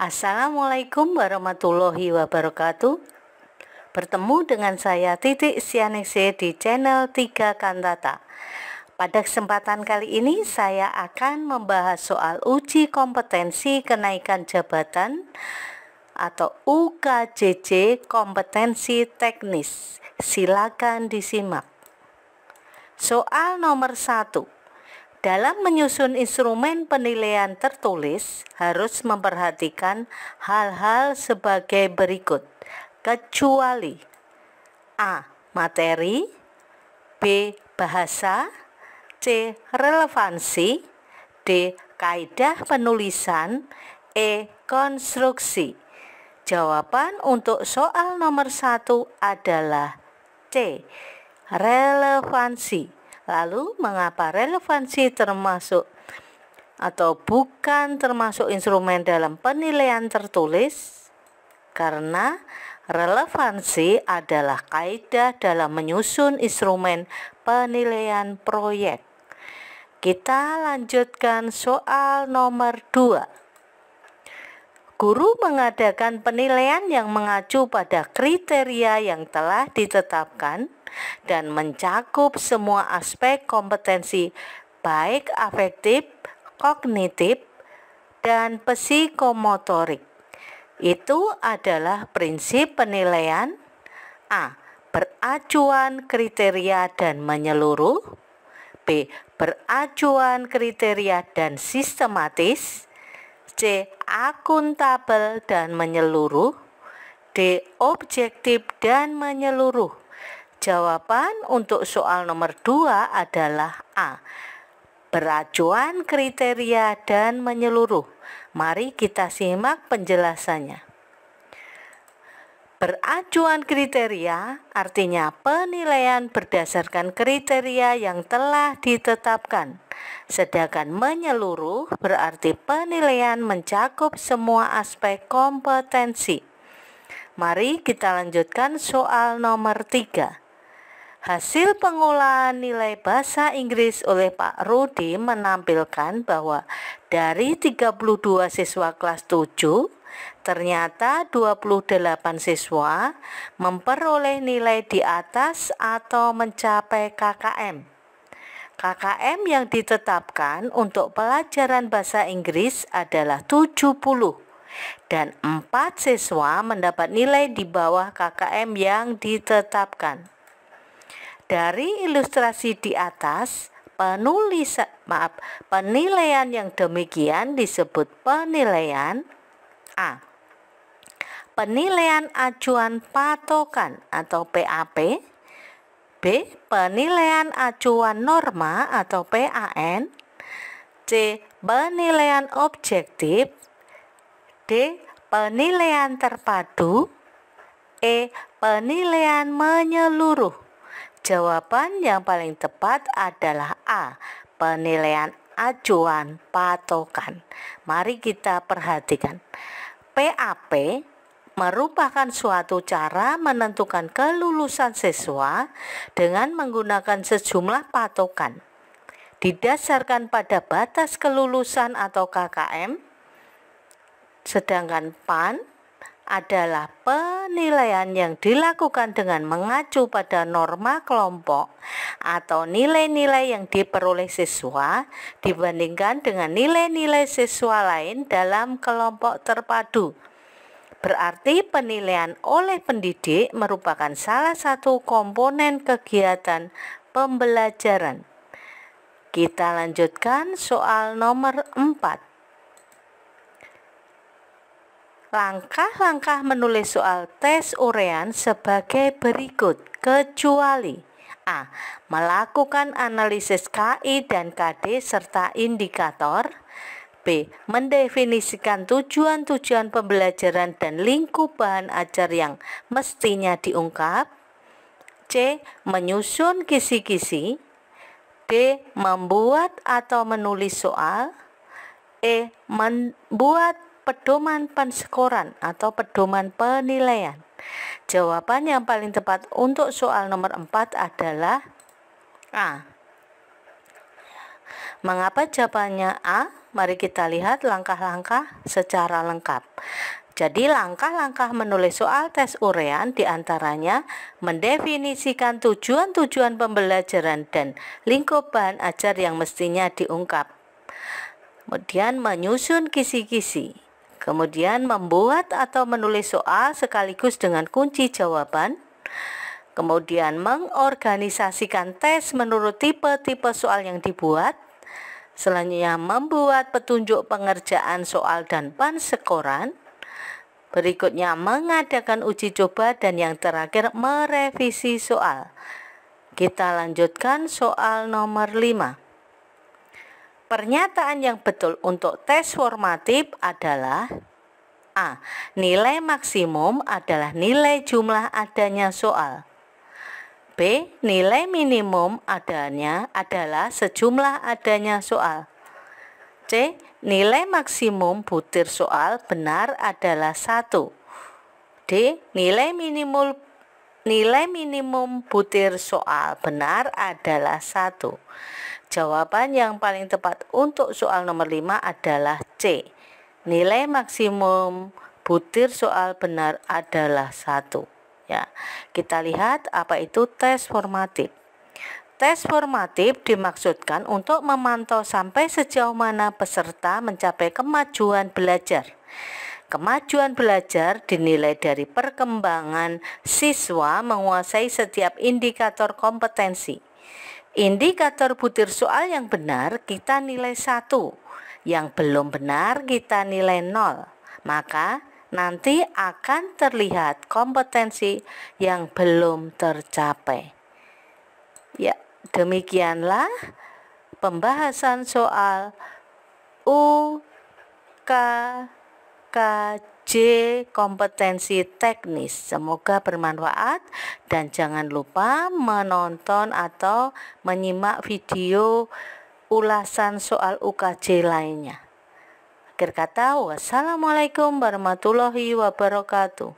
Assalamualaikum warahmatullahi wabarakatuh. Bertemu dengan saya Titik Sianingsih di channel 3 Kantata. Pada kesempatan kali ini saya akan membahas soal uji kompetensi kenaikan jabatan atau UKJJ kompetensi teknis. Silakan disimak. Soal nomor 1. Dalam menyusun instrumen penilaian tertulis harus memperhatikan hal-hal sebagai berikut, kecuali A. Materi, B. Bahasa, C. Relevansi, D. Kaidah penulisan, E. Konstruksi. Jawaban untuk soal nomor 1 adalah C. Relevansi. Lalu mengapa relevansi termasuk atau bukan termasuk instrumen dalam penilaian tertulis? Karena relevansi adalah kaidah dalam menyusun instrumen penilaian proyek. Kita lanjutkan soal nomor 2. Guru mengadakan penilaian yang mengacu pada kriteria yang telah ditetapkan dan mencakup semua aspek kompetensi baik afektif, kognitif, dan psikomotorik. Itu adalah prinsip penilaian A. Beracuan kriteria dan menyeluruh, B. Beracuan kriteria dan sistematis, C. Akuntabel dan menyeluruh, D. Objektif dan menyeluruh. Jawaban untuk soal nomor 2 adalah A. Beracuan kriteria dan menyeluruh. Mari kita simak penjelasannya. Beracuan kriteria artinya penilaian berdasarkan kriteria yang telah ditetapkan. Sedangkan menyeluruh berarti penilaian mencakup semua aspek kompetensi. Mari kita lanjutkan soal nomor 3. Hasil pengolahan nilai bahasa Inggris oleh Pak Rudi menampilkan bahwa dari 32 siswa kelas 7, ternyata 28 siswa memperoleh nilai di atas atau mencapai KKM. KKM yang ditetapkan untuk pelajaran bahasa Inggris adalah 70 dan 4 siswa mendapat nilai di bawah KKM yang ditetapkan. Dari ilustrasi di atas, penilaian yang demikian disebut penilaian A. Penilaian acuan patokan atau PAP, B. Penilaian acuan norma atau PAN, C. Penilaian objektif, D. Penilaian terpadu, E. Penilaian menyeluruh. Jawaban yang paling tepat adalah A. Penilaian acuan patokan. Mari kita perhatikan. PAP merupakan suatu cara menentukan kelulusan siswa dengan menggunakan sejumlah patokan. Didasarkan pada batas kelulusan atau KKM, sedangkan PAN adalah penilaian yang dilakukan dengan mengacu pada norma kelompok atau nilai-nilai yang diperoleh siswa dibandingkan dengan nilai-nilai siswa lain dalam kelompok terpadu. Berarti penilaian oleh pendidik merupakan salah satu komponen kegiatan pembelajaran. Kita lanjutkan soal nomor 4. Langkah-langkah menulis soal tes uraian sebagai berikut, kecuali A. Melakukan analisis KI dan KD serta indikator, B. Mendefinisikan tujuan-tujuan pembelajaran dan lingkup bahan ajar yang mestinya diungkap, C. Menyusun kisi-kisi, D. Membuat atau menulis soal, E. Membuat pedoman penskoran atau pedoman penilaian. Jawaban yang paling tepat untuk soal nomor 4 adalah A. Mengapa jawabannya A? Mari kita lihat langkah-langkah secara lengkap. Jadi langkah-langkah menulis soal tes uraian diantaranya mendefinisikan tujuan-tujuan pembelajaran dan lingkup bahan ajar yang mestinya diungkap. Kemudian menyusun kisi-kisi. Kemudian membuat atau menulis soal sekaligus dengan kunci jawaban. Kemudian mengorganisasikan tes menurut tipe-tipe soal yang dibuat. Selanjutnya membuat petunjuk pengerjaan soal dan pansekoran. Berikutnya mengadakan uji coba dan yang terakhir merevisi soal. Kita lanjutkan soal nomor 5. Pernyataan yang betul untuk tes formatif adalah A. Nilai maksimum adalah nilai jumlah adanya soal. B. Nilai minimum adanya adalah sejumlah adanya soal. C. Nilai maksimum butir soal benar adalah 1. D. Nilai minimum butir soal benar adalah 1. Jawaban yang paling tepat untuk soal nomor 5 adalah C. Nilai maksimum butir soal benar adalah 1. Ya, kita lihat apa itu tes formatif. Tes formatif dimaksudkan untuk memantau sampai sejauh mana peserta mencapai kemajuan belajar. Kemajuan belajar dinilai dari perkembangan siswa menguasai setiap indikator kompetensi. Indikator butir soal yang benar kita nilai 1, yang belum benar kita nilai 0. Maka nanti akan terlihat kompetensi yang belum tercapai. Ya, demikianlah pembahasan soal UKKJ kompetensi teknis. Semoga bermanfaat dan jangan lupa menonton atau menyimak video ulasan soal UKJ lainnya. Akhir kata, wassalamualaikum warahmatullahi wabarakatuh.